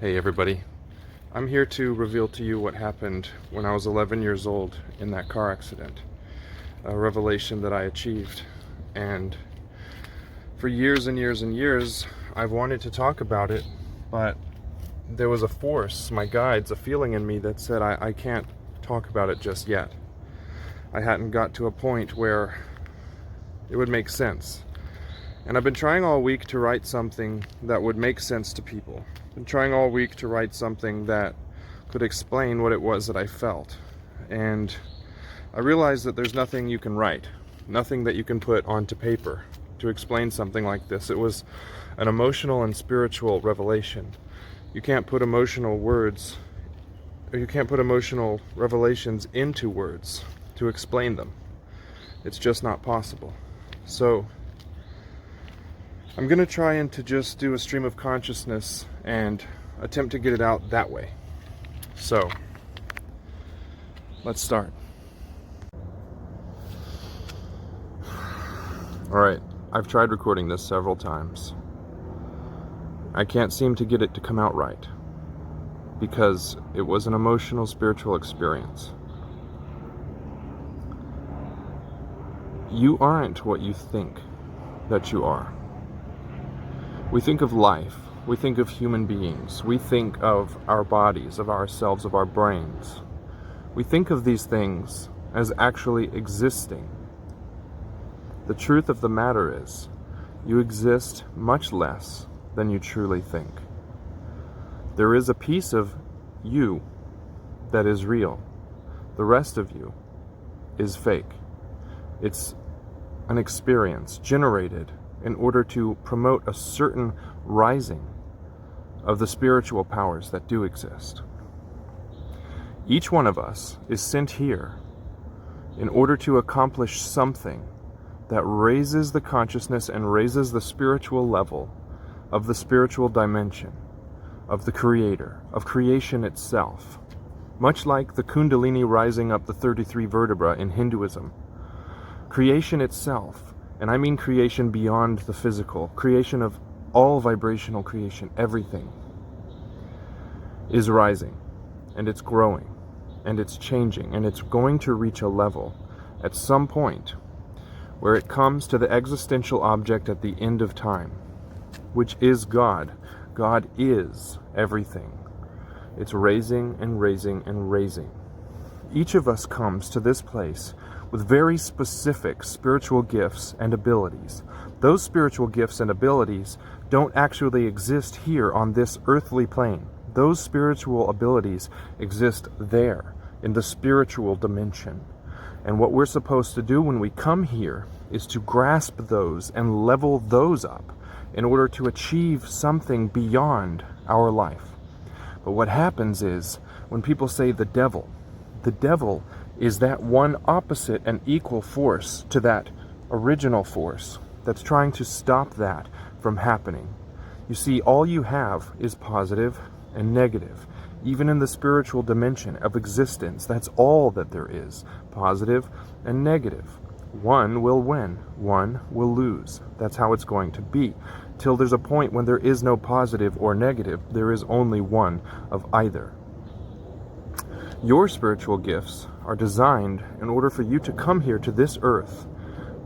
Hey everybody, I'm here to reveal to you what happened when I was 11 years old in that car accident. A revelation that I achieved, and for years and years and years I've wanted to talk about it, but there was a force, my guides, a feeling in me that said I can't talk about it just yet. I hadn't got to a point where it would make sense. And I've been trying all week to write something that would make sense to people. I've been trying all week to write something that could explain what it was that I felt. And I realized that there's nothing you can write, nothing that you can put onto paper to explain something like this. It was an emotional and spiritual revelation. You can't put emotional words, or you can't put emotional revelations into words to explain them. It's just not possible. So I'm going to try and to just do a stream of consciousness and attempt to get it out that way. So, let's start. Alright, I've tried recording this several times. I can't seem to get it to come out right, because it was an emotional, spiritual experience. You aren't what you think that you are. We think of life, we think of human beings, we think of our bodies, of ourselves, of our brains. We think of these things as actually existing. The truth of the matter is, you exist much less than you truly think. There is a piece of you that is real. The rest of you is fake. It's an experience generated in order to promote a certain rising of the spiritual powers that do exist. Each one of us is sent here in order to accomplish something that raises the consciousness and raises the spiritual level of the spiritual dimension, of the Creator, of creation itself. Much like the Kundalini rising up the 33 vertebra in Hinduism, creation itself, and I mean creation beyond the physical, creation of all vibrational creation, everything, is rising, and it's growing, and it's changing, and it's going to reach a level at some point where it comes to the existential object at the end of time, which is God. God is everything. It's raising and raising and raising. Each of us comes to this place with very specific spiritual gifts and abilities. Those spiritual gifts and abilities don't actually exist here on this earthly plane. Those spiritual abilities exist there, in the spiritual dimension. And what we're supposed to do when we come here is to grasp those and level those up in order to achieve something beyond our life. But what happens is, when people say the devil is that one opposite and equal force to that original force that's trying to stop that from happening. You see, all you have is positive and negative. Even in the spiritual dimension of existence, that's all that there is, positive and negative. One will win, one will lose. That's how it's going to be. Till there's a point when there is no positive or negative, there is only one of either. Your spiritual gifts are designed in order for you to come here to this earth,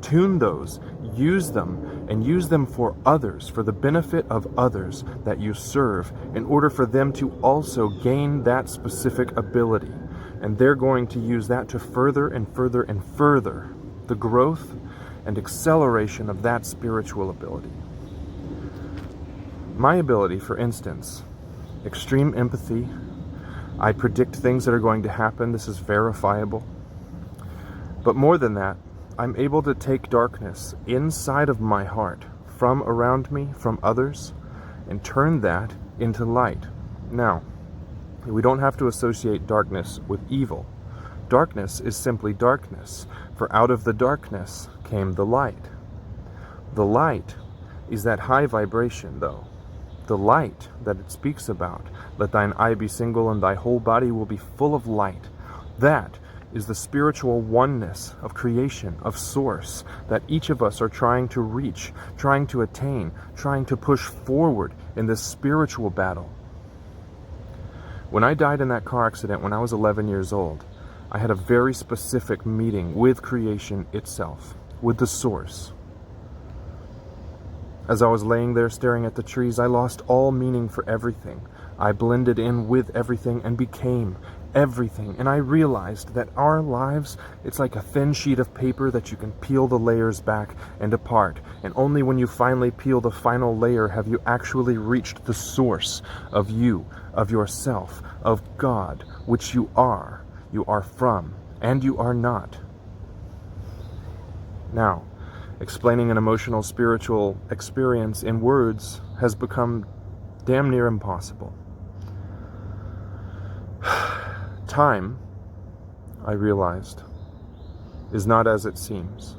tune those, use them, and use them for others, for the benefit of others that you serve, in order for them to also gain that specific ability. And they're going to use that to further and further and further the growth and acceleration of that spiritual ability. My ability, for instance, extreme empathy. I predict things that are going to happen. This is verifiable. But more than that, I'm able to take darkness inside of my heart, from around me, from others, and turn that into light. Now, we don't have to associate darkness with evil. Darkness is simply darkness, for out of the darkness came the light. The light is that high vibration, though. The light that it speaks about, let thine eye be single and thy whole body will be full of light. That is the spiritual oneness of creation, of source, that each of us are trying to reach, trying to attain, trying to push forward in this spiritual battle. When I died in that car accident when I was 11 years old, I had a very specific meeting with creation itself, with the source. As I was laying there staring at the trees, I lost all meaning for everything. I blended in with everything and became everything. And I realized that our lives, it's like a thin sheet of paper that you can peel the layers back and apart. And only when you finally peel the final layer have you actually reached the source of you, of yourself, of God, which you are from, and you are not. Now, explaining an emotional, spiritual experience in words has become damn near impossible. Time, I realized, is not as it seems.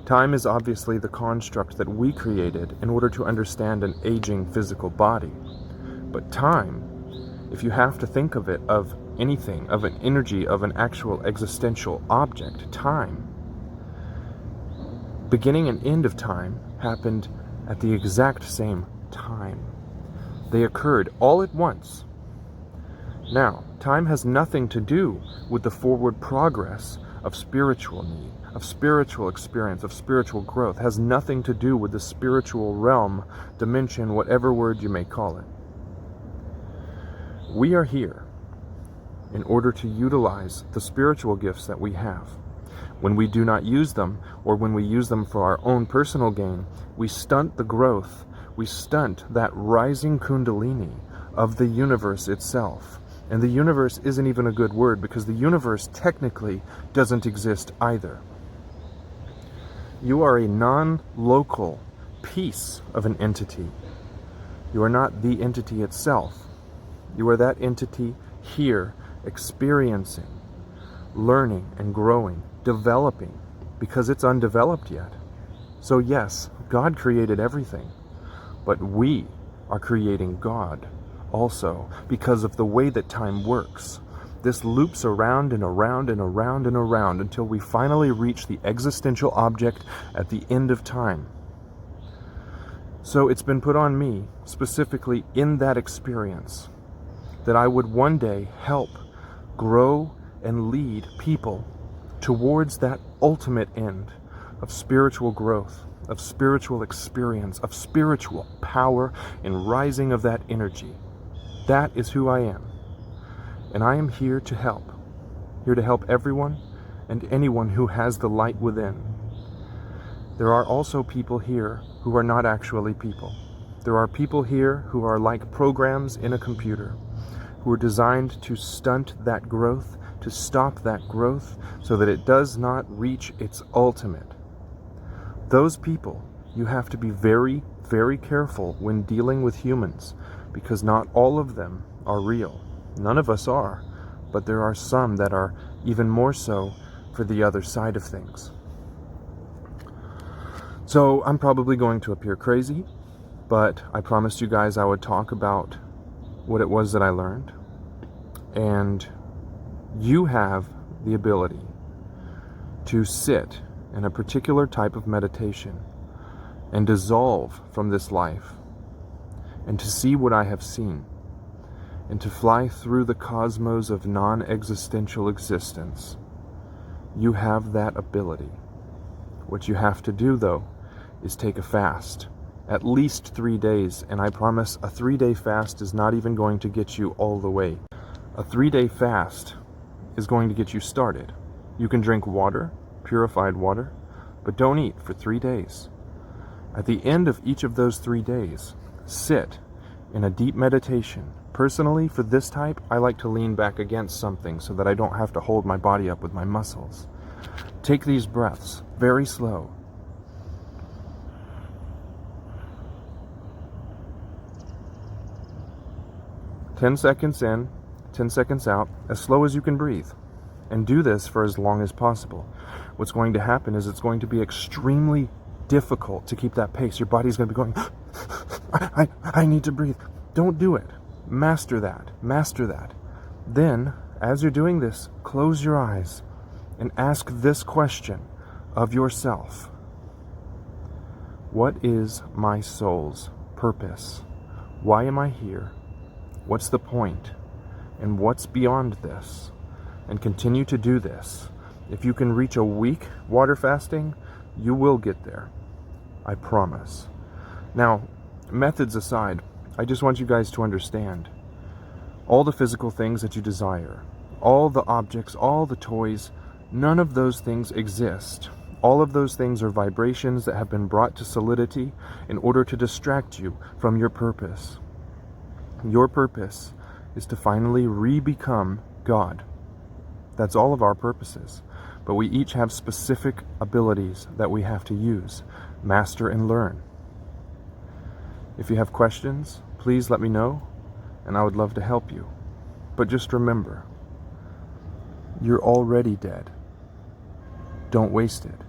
Time is obviously the construct that we created in order to understand an aging physical body. But time, if you have to think of it, of anything, of an energy, of an actual existential object, time, beginning and end of time happened at the exact same time. They occurred all at once. Now, time has nothing to do with the forward progress of spiritual need, of spiritual experience, of spiritual growth. It has nothing to do with the spiritual realm, dimension, whatever word you may call it. We are here in order to utilize the spiritual gifts that we have. When we do not use them, or when we use them for our own personal gain, we stunt the growth, we stunt that rising kundalini of the universe itself. And the universe isn't even a good word, because the universe technically doesn't exist either. You are a non-local piece of an entity. You are not the entity itself. You are that entity here, experiencing, learning and growing, developing, because it's undeveloped yet. So yes, God created everything, but we are creating God also, because of the way that time works. This loops around and around and around and around until we finally reach the existential object at the end of time. So it's been put on me, specifically in that experience, that I would one day help grow and lead people towards that ultimate end of spiritual growth, of spiritual experience, of spiritual power and rising of that energy. That is who I am. And I am here to help everyone and anyone who has the light within. There are also people here who are not actually people. There are people here who are like programs in a computer, who are designed to stunt that growth, to stop that growth, so that it does not reach its ultimate. Those people, you have to be very, very careful when dealing with humans, because not all of them are real. None of us are, but there are some that are even more so for the other side of things. So I'm probably going to appear crazy, but I promised you guys I would talk about what it was that I learned. And you have the ability to sit in a particular type of meditation and dissolve from this life, and to see what I have seen, and to fly through the cosmos of non-existential existence. You have that ability. What you have to do, though, is take a fast. At least 3 days, and I promise a 3-day fast is not even going to get you all the way. A 3-day fast is going to get you started. You can drink water, purified water, but don't eat for 3 days. At the end of each of those 3 days, sit in a deep meditation. Personally, for this type, I like to lean back against something so that I don't have to hold my body up with my muscles. Take these breaths, very slow. "10 seconds in, 10 seconds out, as slow as you can breathe. And do this for as long as possible. What's going to happen is it's going to be extremely difficult to keep that pace. Your body's going to be going, I need to breathe. Don't do it. Master that. Master that. Then, as you're doing this, close your eyes and ask this question of yourself. What is my soul's purpose? Why am I here? What's the point? and what's beyond this, and continue to do this. If you can reach a week water fasting, you will get there. I promise. Now, methods aside, I just want you guys to understand. All the physical things that you desire, all the objects, all the toys, none of those things exist. All of those things are vibrations that have been brought to solidity in order to distract you from your purpose. Your purpose is to finally re-become God. That's all of our purposes. But we each have specific abilities that we have to use, master, and learn. If you have questions, please let me know, and I would love to help you. But just remember, you're already dead. Don't waste it.